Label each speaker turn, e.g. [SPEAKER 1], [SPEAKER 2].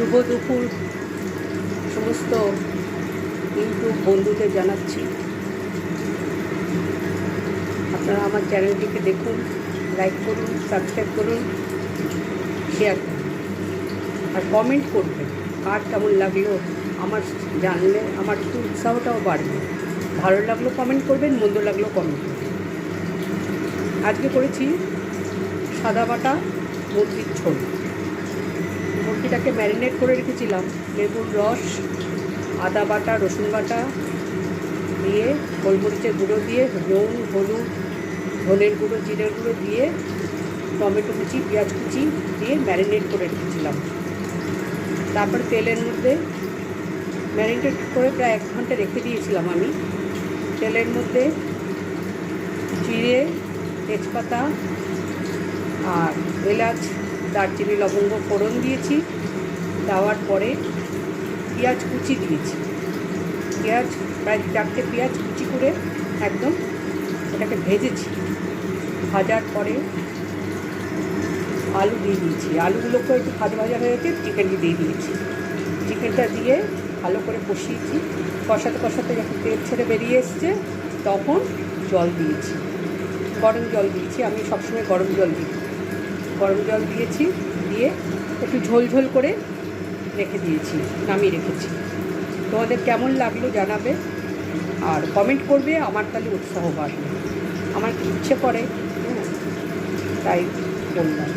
[SPEAKER 1] শুভ দুপুর সমস্ত ইউটিউব বন্ধুদের জানাচ্ছি। আপনারা আমার চ্যানেলটিকে দেখুন, লাইক করুন, সাবস্ক্রাইব করুন, শেয়ার করুন আর কমেন্ট করবেন। কার কেমন লাগলো আমার জানলে আমার একটু উৎসাহটাও বাড়বে। ভালো লাগলো কমেন্ট করবেন, মন্দ লাগলো কমেন্ট করবেন। আজকে করেছি সাদা বাটা মুরগির ঝোল। মুরগিটাকে ম্যারিনেট করে রেখেছিলাম লেবুর রস, আদা বাটা, রসুন বাটা দিয়ে, গোলমরিচের গুঁড়ো দিয়ে, নুন, হলুদ, ধনের গুঁড়ো, জিরের গুঁড়ো দিয়ে, টমেটো কুচি, পেঁয়াজ কুচি দিয়ে ম্যারিনেট করে রেখেছিলাম। তারপর তেলের মধ্যে ম্যারিনেট করে প্রায় 1 ঘন্টা রেখে দিয়েছিলাম আমি। তেলের মধ্যে জিরে, তেজপাতা আর এলাচ, দারচিনি, লবঙ্গ ফোড়ন দিয়েছি। দেওয়ার পরে পেঁয়াজ কুচি দিয়েছি। পেঁয়াজ প্রায় 4টে পেঁয়াজ কুচি করে একদম ওটাকে ভেজেছি। ভাজার পরে আলু দিয়ে দিয়েছি। আলুগুলোকে একটু ভাজা ভাজা হয়েছে, চিকেনটি দিয়ে দিয়েছি। চিকেনটা দিয়ে ভালো করে কষিয়েছি। কষাতে কষাতে যখন তেল ছেড়ে বেরিয়ে এসছে তখন জল দিয়েছি, গরম জল দিয়েছি। আমি সবসময় গরম জল দিই। গরম জল দিয়েছি, দিয়ে একটু ঝোল ঝোল করে রেখে দিয়েছি, নামিয়ে রেখেছি। তোমাদের কেমন লাগলো জানাবে আর কমেন্ট করবে, আমার তাহলে উৎসাহ বাড়বে। আমার ইচ্ছে করে, তাই বললাম।